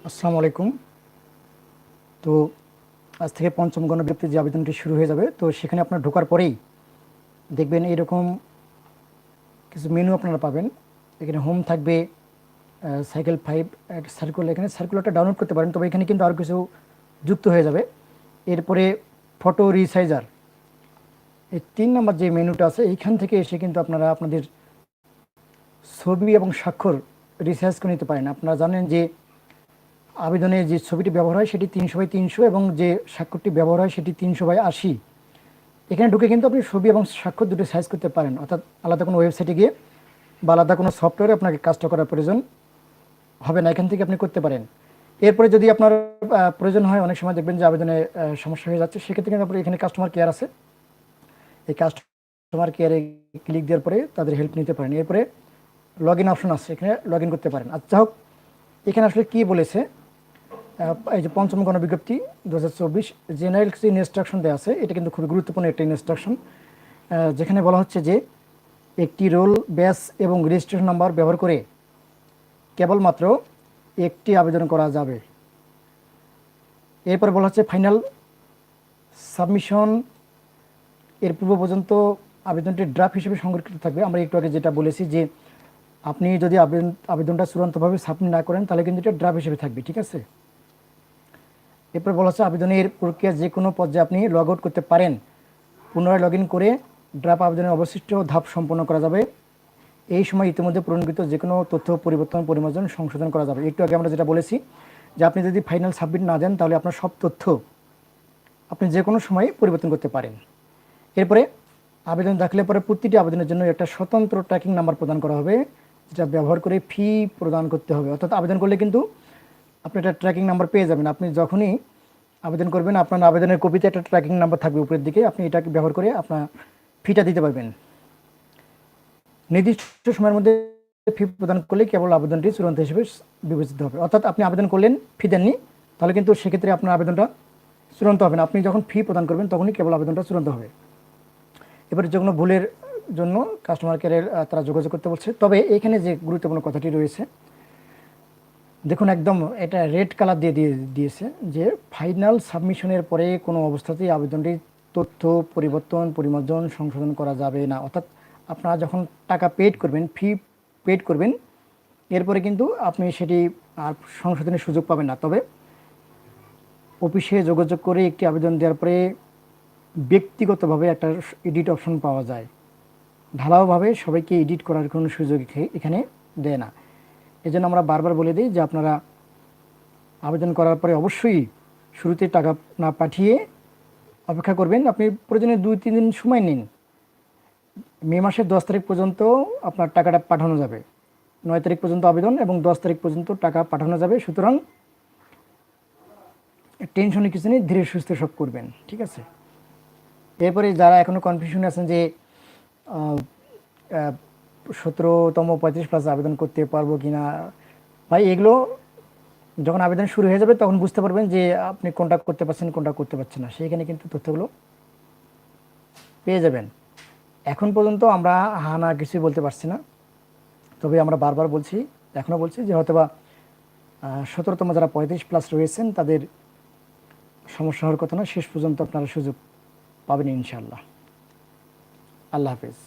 আসসালামু আলাইকুম। তো আজ থেকে পঞ্চম গণবিজ্ঞপ্তির যে আবেদনটি শুরু হয়ে যাবে, তো সেখানে আপনার ঢোকার পরেই দেখবেন এরকম কিছু মেনু আপনারা পাবেন। এখানে হোম থাকবে, সাইকেল 5 একটা সার্কুলার, এখানে সার্কুলারটা ডাউনলোড করতে পারেন, তবে এখানে কিন্তু আরও কিছু যুক্ত হয়ে যাবে। এরপরে ফটো রিসাইজার, এই 3 নম্বর যে মেনুটা আছে এইখান থেকে এসে কিন্তু আপনারা আপনাদের ছবি এবং স্বাক্ষর রিসাইজ করে নিতে পারেন। আপনারা জানেন যে আবেদনে যে ছবিটি ব্যবহার হয় সেটি 300/300 এবং যে স্বাক্ষরটি ব্যবহার হয় সেটি 300/80। এখানে ঢুকে কিন্তু আপনি ছবি এবং স্বাক্ষর দুটো সাইজ করতে পারেন, অর্থাৎ আলাদা কোনো ওয়েবসাইটে গিয়ে বা আলাদা কোনো সফটওয়্যারে আপনাকে কাজটা করার প্রয়োজন হবে না, এখান থেকে আপনি করতে পারেন। এরপরে যদি আপনার প্রয়োজন হয়, অনেক সময় দেখবেন যে আবেদনে সমস্যা হয়ে যাচ্ছে, সেক্ষেত্রে কিন্তু আপনি এখানে কাস্টমার কেয়ার আছে, এই কাস্টমার কেয়ারে ক্লিক দেওয়ার পরে তাদের হেল্প নিতে পারেন। এরপরে লগ ইন অপশন আছে, এখানে লগ ইন করতে পারেন। আচ্ছা হোক, এখানে আসলে কী বলেছে, এই যে পঞ্চম গণবিজ্ঞপ্তি 2024 জেনারেল কিছু ইনস্ট্রাকশন দেওয়া আছে, এটা কিন্তু খুবই গুরুত্বপূর্ণ একটা ইনস্ট্রাকশন, যেখানে বলা হচ্ছে যে একটি রোল, ব্যাচ এবং রেজিস্ট্রেশন নাম্বার ব্যবহার করে কেবলমাত্র একটি আবেদন করা যাবে। এরপরে বলা হচ্ছে ফাইনাল সাবমিশন এর পূর্ব পর্যন্ত আবেদনটি ড্রাফট হিসেবে সংরক্ষিত থাকবে। আমরা একটু আগে যেটা বলেছি যে আপনি যদি আবেদনটা চূড়ান্তভাবে সাবমিট না করেন তাহলে কিন্তু এটা ড্রাফট হিসেবে থাকবে, ঠিক আছে। এরপর বলা হচ্ছে আবেদনের প্রক্রিয়া যে কোনো পর্যায়ে আপনি লগ আউট করতে পারেন, পুনরায় লগ ইন করে ড্রাফট আবেদনের অবশিষ্ট ধাপ সম্পন্ন করা যাবে। এই সময় ইতিমধ্যে পূরণকৃত যে কোনো তথ্য পরিবর্তন, পরিমার্জন, সংশোধন করা যাবে। একটু আগে আমরা যেটা বলেছি যে আপনি যদি ফাইনাল সাবমিট না দেন তাহলে আপনার সব তথ্য আপনি যে কোনো সময় পরিবর্তন করতে পারেন। এরপরে আবেদন দাখিলের পরে প্রতিটি আবেদনের জন্য একটা স্বতন্ত্র ট্র্যাকিং নাম্বার প্রদান করা হবে, যেটা ব্যবহার করে ফি প্রদান করতে হবে। অর্থাৎ আবেদন করলে কিন্তু আপনি একটা ট্র্যাকিং নাম্বার পেয়ে যাবেন। আপনি যখনই আবেদন করবেন আপনার আবেদনের কপিতে একটা ট্র্যাকিং নাম্বার থাকবে উপরের দিকে, আপনি এটাকে ব্যবহার করে আপনার ফিটা দিতে পারবেন। নির্দিষ্ট সময়ের মধ্যে ফি প্রদান করলে কেবল আবেদনটি চূড়ান্ত হিসেবে বিবেচিত হবে। অর্থাৎ আপনি আবেদন করলেন, ফি দেননি, তাহলে কিন্তু সেক্ষেত্রে আপনার আবেদনটা চূড়ান্ত হবে না। আপনি যখন ফি প্রদান করবেন তখনই কেবল আবেদনটা চূড়ান্ত হবে। এবারে যে কোনো ভুলের জন্য কাস্টমার কেয়ারের তারা যোগাযোগ করতে বলছে। তবে এখানে যে গুরুত্বপূর্ণ কথাটি রয়েছে, দেখুন একদম এটা রেড কালার দিয়েছে যে ফাইনাল সাবমিশনের পরে কোনো অবস্থাতেই আবেদনটি তথ্য পরিবর্তন, পরিমার্জন, সংশোধন করা যাবে না। অর্থাৎ আপনারা যখন টাকা পেড করবেন, ফি পেড করবেন, এরপরে কিন্তু আপনি সেটি আর সংশোধনের সুযোগ পাবেন না। তবে অফিসে যোগাযোগ করে একটি আবেদন দেওয়ার পরে ব্যক্তিগতভাবে একটা এডিট অপশন পাওয়া যায়। ঢালাওভাবে সবাইকে এডিট করার কোনো সুযোগ এখানে দেয় না। এজন্য আমরা বারবার বলে দিই যে আপনারা আবেদন করার পরে অবশ্যই শুরুতে টাকা না পাঠিয়ে অপেক্ষা করবেন। আপনি প্রয়োজনে 2-3 দিন সময় নিন। মে মাসের 10 তারিখ পর্যন্ত আপনার টাকাটা পাঠানো যাবে। 9 তারিখ পর্যন্ত আবেদন এবং 10 তারিখ পর্যন্ত টাকা পাঠানো যাবে। সুতরাং টেনশনে কিছু নেই, ধীরে সুস্থে সব করবেন, ঠিক আছে। এরপরে যারা এখনও কনফিউশনে আছেন যে 17তম 35+ আবেদন করতে পারবো কিনা, ভাই এগুলো যখন আবেদন শুরু হয়ে যাবে তখন বুঝতে পারবেন যে আপনি কোনটা করতে পারছেন, কোনটা করতে পারছেন না। সেইখানে কিন্তু তথ্যগুলো পেয়ে যাবেন। এখন পর্যন্ত আমরা হা না কিছুই বলতে পারছি না, তবে আমরা বারবার বলছি, এখনও বলছি যে হয়তোবা 17তম যারা 35+ রয়েছেন তাদের সমস্যা হওয়ার কথা না, শেষ পর্যন্ত আপনারা সুযোগ পাবেন ইনশাআল্লাহ। আল্লাহ হাফেজ।